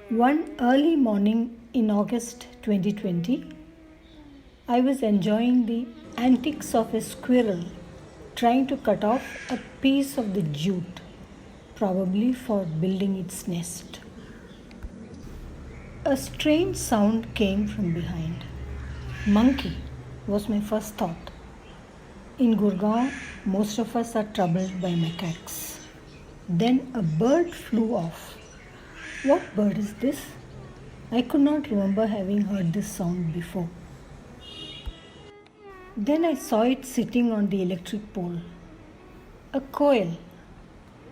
One early morning in August 2020, I was enjoying the antics of a squirrel trying to cut off a piece of the jute, probably for building its nest. A strange sound came from behind. Monkey was my first thought. In Gurgaon, most of us are troubled by macaques. Then a bird flew off. What bird is this? I could not remember having heard this sound before. Then I saw it sitting on the electric pole. A coil,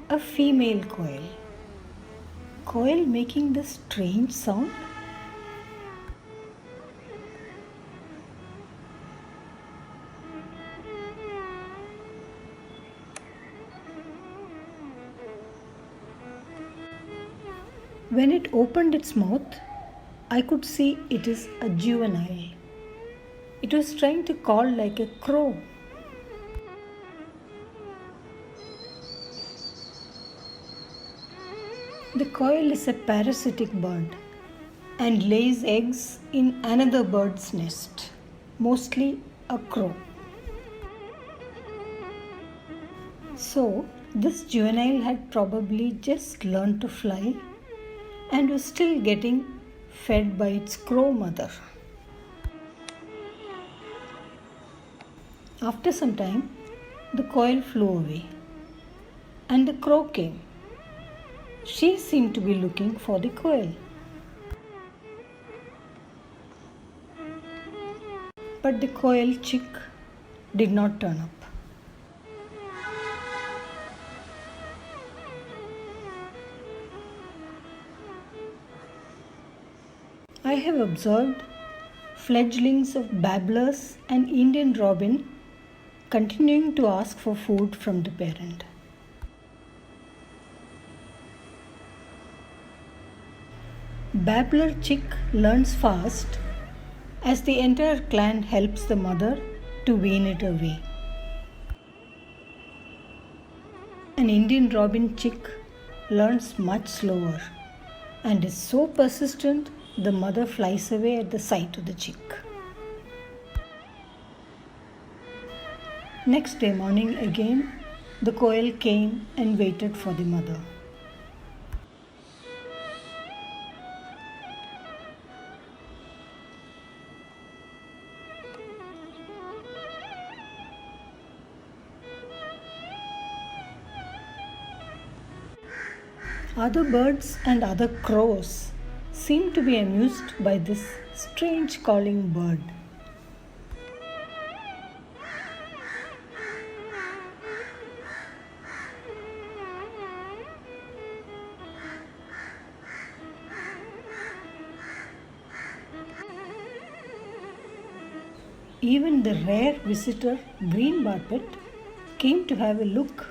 a female coil. Coil making this strange sound? When it opened its mouth, I could see it is a juvenile. It was trying to call like a crow. The coil is a parasitic bird and lays eggs in another bird's nest, mostly a crow. So, this juvenile had probably just learned to fly and was still getting fed by its crow mother. After some time, the coil flew away and the crow came. She seemed to be looking for the coil. But the coil chick did not turn up. I have observed fledglings of babblers and Indian robin continuing to ask for food from the parent. Babbler chick learns fast as the entire clan helps the mother to wean it away. An Indian robin chick learns much slower and is so persistent the mother flies away at the sight of the chick. Next day morning again, the coil came and waited for the mother. Other birds and other crows seemed to be amused by this strange calling bird. Even the rare visitor green barbet came to have a look.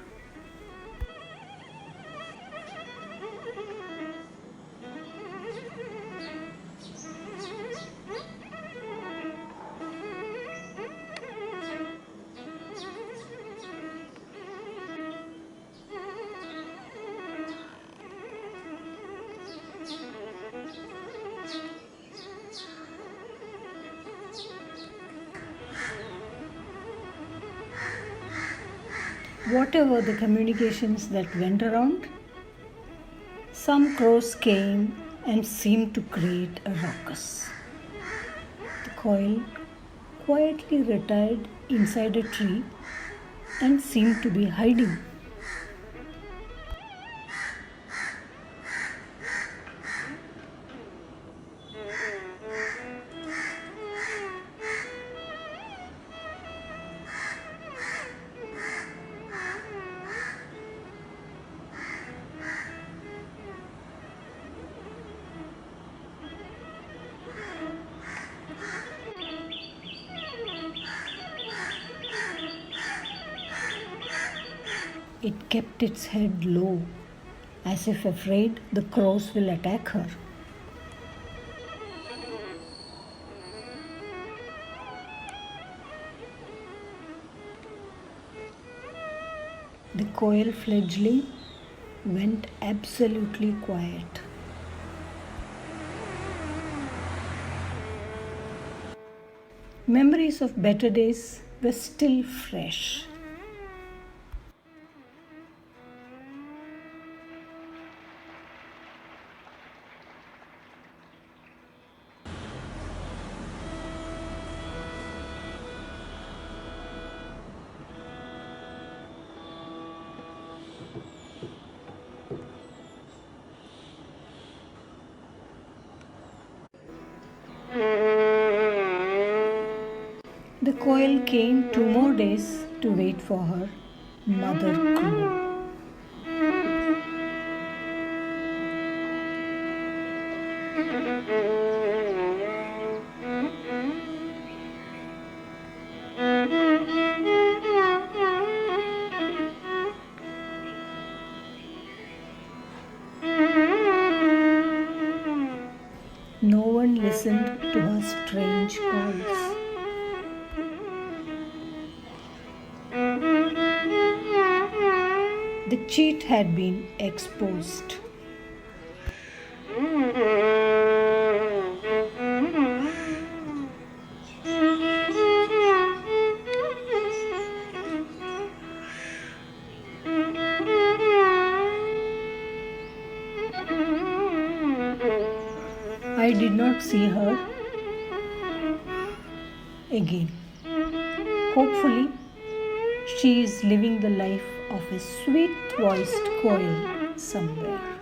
Whatever the communications that went around, some crows came and seemed to create a ruckus. The coil quietly retired inside a tree and seemed to be hiding. It kept its head low, as if afraid the crows will attack her. The coil fledgling went absolutely quiet. Memories of better days were still fresh. The Koel came 2 more days to wait for her mother crow. No one listened to her strange calls. The cheat had been exposed. I did not see her again. Hopefully, she is living the life of a sweet-voiced Koel somewhere.